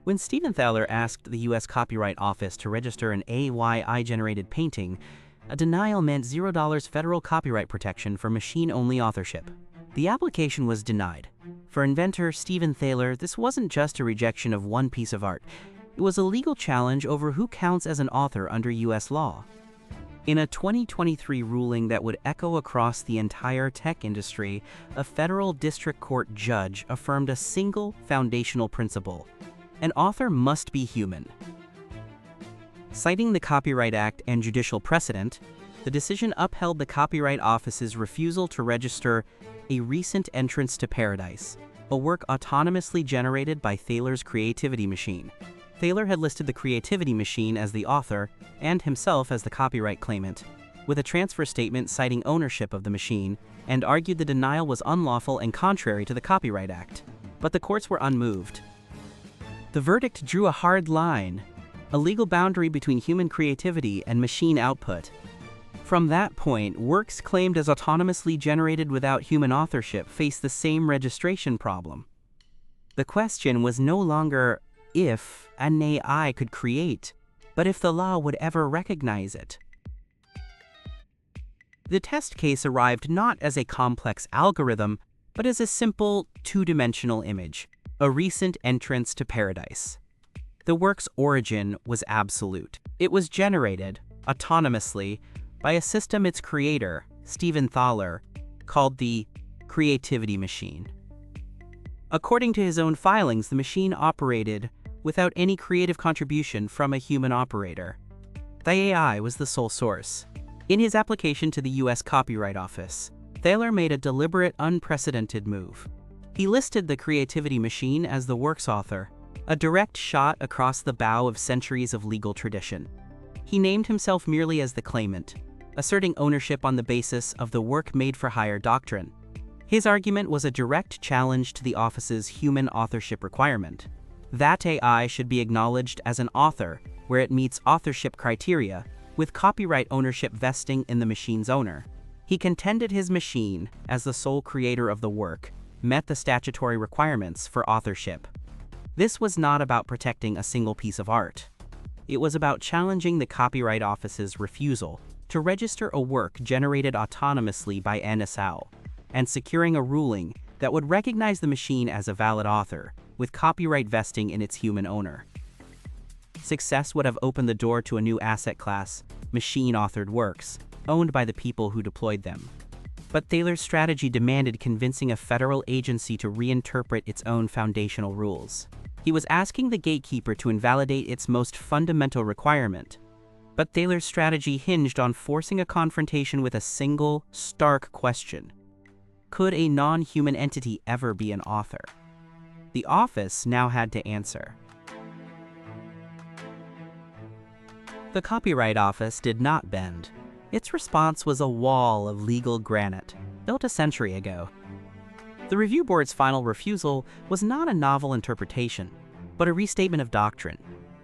When Stephen Thaler asked the U.S. Copyright Office to register an AI-generated painting, a denial meant $0 federal copyright protection for machine-only authorship. The application was denied. For inventor Stephen Thaler, this wasn't just a rejection of one piece of art. It was a legal challenge over who counts as an author under U.S. law. In a 2023 ruling that would echo across the entire tech industry, a federal district court judge affirmed a single foundational principle: an author must be human. Citing the Copyright Act and judicial precedent, the decision upheld the Copyright Office's refusal to register A Recent Entrance to Paradise, a work autonomously generated by Thaler's creativity machine. Thaler had listed the creativity machine as the author and himself as the copyright claimant, with a transfer statement citing ownership of the machine, and argued the denial was unlawful and contrary to the Copyright Act. But the courts were unmoved. The verdict drew a hard line, a legal boundary between human creativity and machine output. From that point, works claimed as autonomously generated without human authorship faced the same registration problem. The question was no longer if an AI could create, but if the law would ever recognize it. The test case arrived not as a complex algorithm, but as a simple two-dimensional image: a recent entrance to paradise. The work's origin was absolute. It was generated autonomously by a system its creator, Stephen Thaler, called the creativity machine. According to his own filings, the machine operated without any creative contribution from a human operator. The AI was the sole source. In his application to the U.S. Copyright Office, Thaler made a deliberate, unprecedented move. He listed the creativity machine as the work's author, a direct shot across the bow of centuries of legal tradition. He named himself merely as the claimant, asserting ownership on the basis of the work-made-for-hire doctrine. His argument was a direct challenge to the office's human authorship requirement. That AI should be acknowledged as an author where it meets authorship criteria, with copyright ownership vesting in the machine's owner. He contended his machine, as the sole creator of the work, met the statutory requirements for authorship. This was not about protecting a single piece of art. It was about challenging the Copyright Office's refusal to register a work generated autonomously by NSO, and securing a ruling that would recognize the machine as a valid author, with copyright vesting in its human owner. Success would have opened the door to a new asset class: machine-authored works, owned by the people who deployed them. But Thaler's strategy demanded convincing a federal agency to reinterpret its own foundational rules. He was asking the gatekeeper to invalidate its most fundamental requirement. But Thaler's strategy hinged on forcing a confrontation with a single, stark question: could a non-human entity ever be an author? The office now had to answer. The Copyright Office did not bend. Its response was a wall of legal granite, built a century ago. The review board's final refusal was not a novel interpretation, but a restatement of doctrine.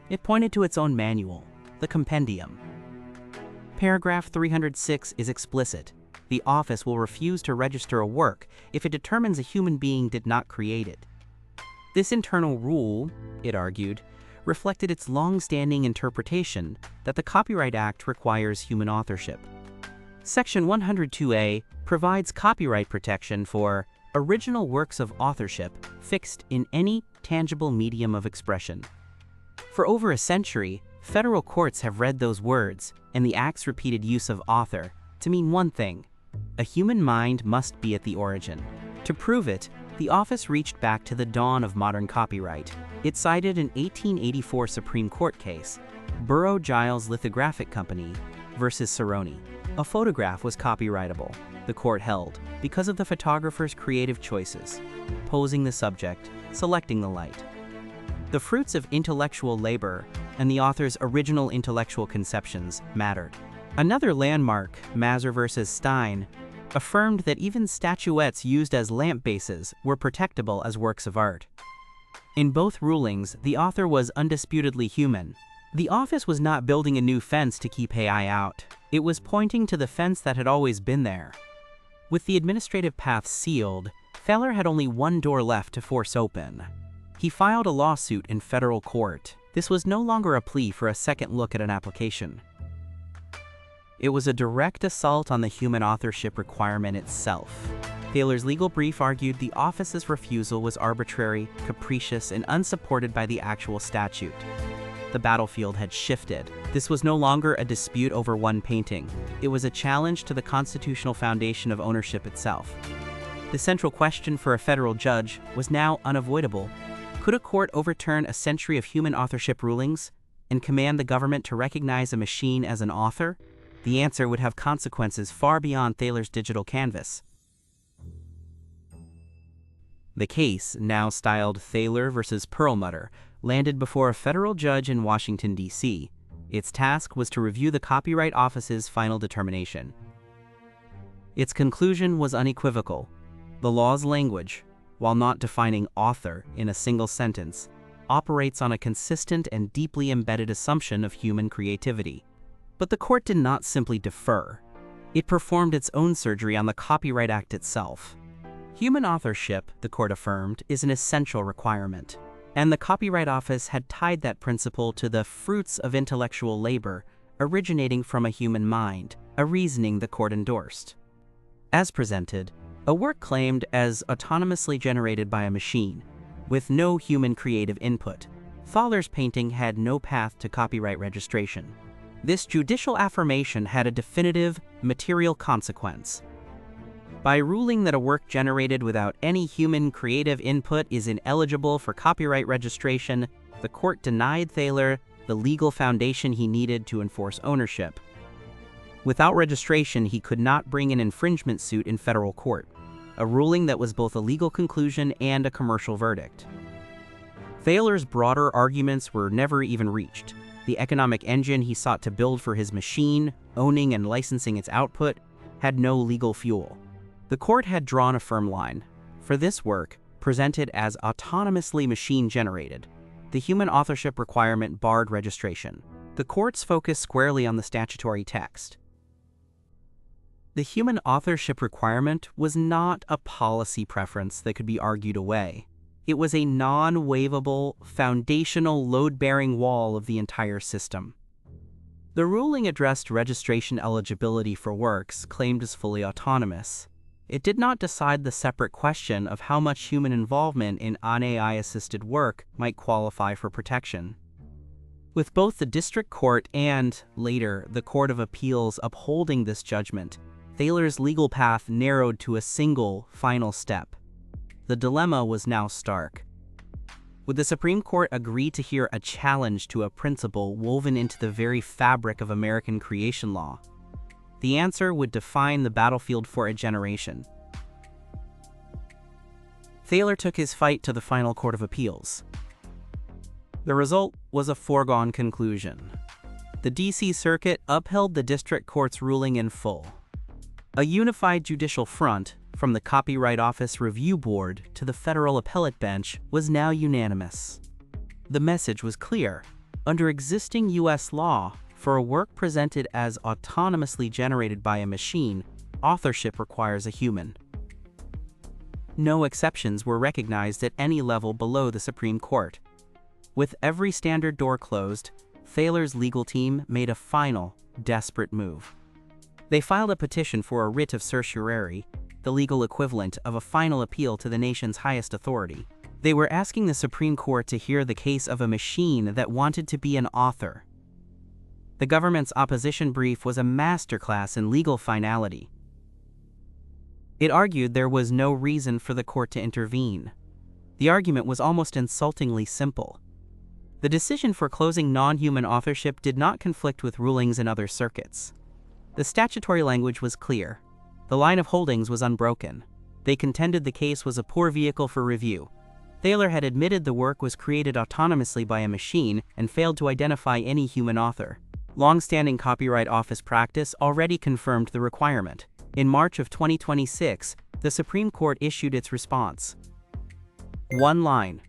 It pointed to its own manual, the compendium. Paragraph 306 is explicit. The office will refuse to register a work if it determines a human being did not create it. This internal rule, it argued, reflected its long-standing interpretation that the Copyright Act requires human authorship. Section 102A provides copyright protection for original works of authorship fixed in any tangible medium of expression. For over a century, federal courts have read those words and the Act's repeated use of author to mean one thing: a human mind must be at the origin. To prove it, the office reached back to the dawn of modern copyright. It cited an 1884 Supreme Court case, Burrough-Giles Lithographic Company versus Cerrone. A photograph was copyrightable, the court held, because of the photographer's creative choices: posing the subject, selecting the light. The fruits of intellectual labor and the author's original intellectual conceptions mattered. Another landmark, Mazur versus Stein, affirmed that even statuettes used as lamp bases were protectable as works of art. In both rulings, the author was undisputedly human. The office was not building a new fence to keep AI out. It was pointing to the fence that had always been there. With the administrative path sealed, Thaler had only one door left to force open. He filed a lawsuit in federal court. This was no longer a plea for a second look at an application. It was a direct assault on the human authorship requirement itself. Thaler's legal brief argued the office's refusal was arbitrary, capricious, and unsupported by the actual statute. The battlefield had shifted. This was no longer a dispute over one painting. It was a challenge to the constitutional foundation of ownership itself. The central question for a federal judge was now unavoidable. Could a court overturn a century of human authorship rulings and command the government to recognize a machine as an author? The answer would have consequences far beyond Thaler's digital canvas. The case, now styled Thaler versus Perlmutter, landed before a federal judge in Washington, D.C. Its task was to review the Copyright Office's final determination. Its conclusion was unequivocal. The law's language, while not defining author in a single sentence, operates on a consistent and deeply embedded assumption of human creativity. But the court did not simply defer. It performed its own surgery on the Copyright Act itself. Human authorship, the court affirmed, is an essential requirement, and the Copyright Office had tied that principle to the fruits of intellectual labor originating from a human mind, a reasoning the court endorsed. As presented, a work claimed as autonomously generated by a machine, with no human creative input, Thaler's painting had no path to copyright registration. This judicial affirmation had a definitive, material consequence. By ruling that a work generated without any human creative input is ineligible for copyright registration, the court denied Thaler the legal foundation he needed to enforce ownership. Without registration, he could not bring an infringement suit in federal court, a ruling that was both a legal conclusion and a commercial verdict. Thaler's broader arguments were never even reached. The economic engine he sought to build for his machine, owning and licensing its output, had no legal fuel. The court had drawn a firm line. For this work, presented as autonomously machine-generated, the human authorship requirement barred registration. The court's focus squarely on the statutory text. The human authorship requirement was not a policy preference that could be argued away. It was a non-waivable, foundational, load-bearing wall of the entire system. The ruling addressed registration eligibility for works claimed as fully autonomous. It did not decide the separate question of how much human involvement in AI-assisted work might qualify for protection. With both the district court and, later, the Court of Appeals upholding this judgment, Thaler's legal path narrowed to a single, final step. The dilemma was now stark. Would the Supreme Court agree to hear a challenge to a principle woven into the very fabric of American creation law? The answer would define the battlefield for a generation. Thaler took his fight to the final Court of Appeals. The result was a foregone conclusion. The D.C. Circuit upheld the district court's ruling in full. A unified judicial front, from the Copyright Office Review Board to the federal appellate bench, was now unanimous. The message was clear. Under existing U.S. law, for a work presented as autonomously generated by a machine, authorship requires a human. No exceptions were recognized at any level below the Supreme Court. With every standard door closed, Thaler's legal team made a final, desperate move. They filed a petition for a writ of certiorari, the legal equivalent of a final appeal to the nation's highest authority. They were asking the Supreme Court to hear the case of a machine that wanted to be an author. The government's opposition brief was a masterclass in legal finality. It argued there was no reason for the court to intervene. The argument was almost insultingly simple. The decision for closing non-human authorship did not conflict with rulings in other circuits. The statutory language was clear. The line of holdings was unbroken. They contended the case was a poor vehicle for review. Thaler had admitted the work was created autonomously by a machine and failed to identify any human author. Long-standing Copyright Office practice already confirmed the requirement. In March of 2026, the Supreme Court issued its response. One line.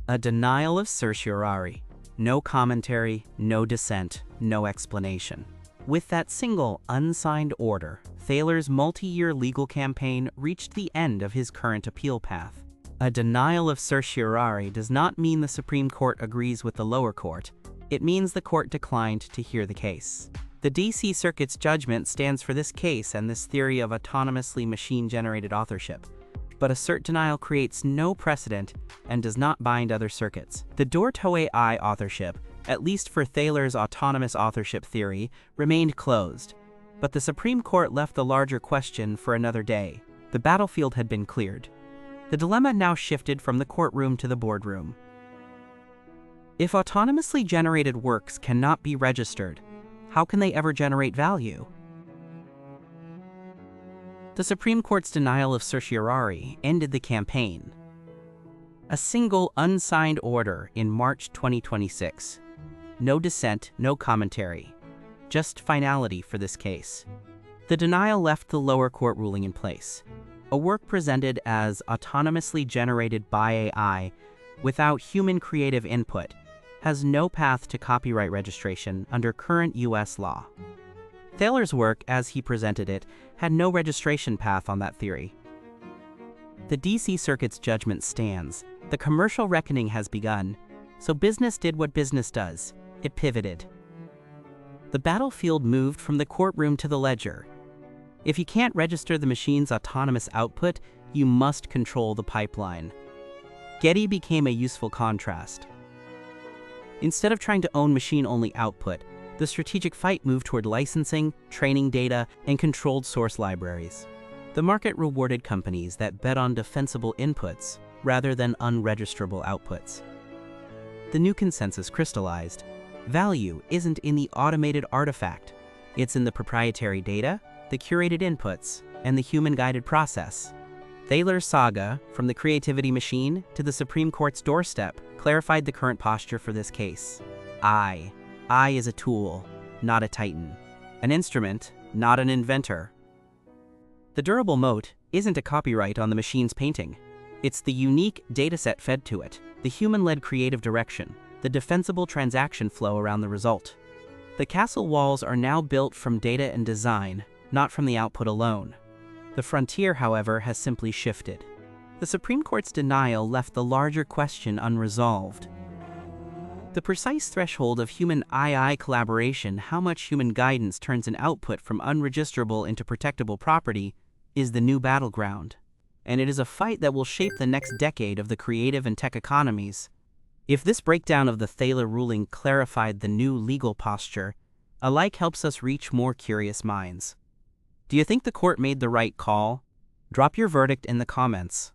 A denial of certiorari. No commentary, no dissent, no explanation. With that single, unsigned order, Thaler's multi-year legal campaign reached the end of his current appeal path. A denial of certiorari does not mean the Supreme Court agrees with the lower court. It means the court declined to hear the case. The D.C. Circuit's judgment stands for this case and this theory of autonomously machine-generated authorship. But a cert denial creates no precedent and does not bind other circuits. The Dortoe I authorship, at least for Thaler's autonomous authorship theory, remained closed. But the Supreme Court left the larger question for another day. The battlefield had been cleared. The dilemma now shifted from the courtroom to the boardroom. If autonomously generated works cannot be registered, how can they ever generate value? The Supreme Court's denial of certiorari ended the campaign. A single unsigned order in March 2026. No dissent, no commentary. Just finality for this case. The denial left the lower court ruling in place. A work presented as autonomously generated by AI without human creative input has no path to copyright registration under current U.S. law. Thaler's work, as he presented it, had no registration path on that theory. The D.C. Circuit's judgment stands. The commercial reckoning has begun, so business did what business does. It pivoted. The battlefield moved from the courtroom to the ledger. If you can't register the machine's autonomous output, you must control the pipeline. Getty became a useful contrast. Instead of trying to own machine-only output, the strategic fight moved toward licensing, training data, and controlled source libraries. The market rewarded companies that bet on defensible inputs rather than unregisterable outputs. The new consensus crystallized. Value isn't in the automated artifact. It's in the proprietary data, the curated inputs, and the human-guided process. Thaler's saga, from the creativity machine to the Supreme Court's doorstep, clarified the current posture for this case. I is a tool, not a titan. An instrument, not an inventor. The durable moat isn't a copyright on the machine's painting. It's the unique dataset fed to it, the human-led creative direction, the defensible transaction flow around the result. The castle walls are now built from data and design, not from the output alone. The frontier, however, has simply shifted. The Supreme Court's denial left the larger question unresolved. The precise threshold of human-AI collaboration, how much human guidance turns an output from unregisterable into protectable property, is the new battleground. And it is a fight that will shape the next decade of the creative and tech economies. If this breakdown of the Thaler ruling clarified the new legal posture, alike helps us reach more curious minds. Do you think the court made the right call? Drop your verdict in the comments.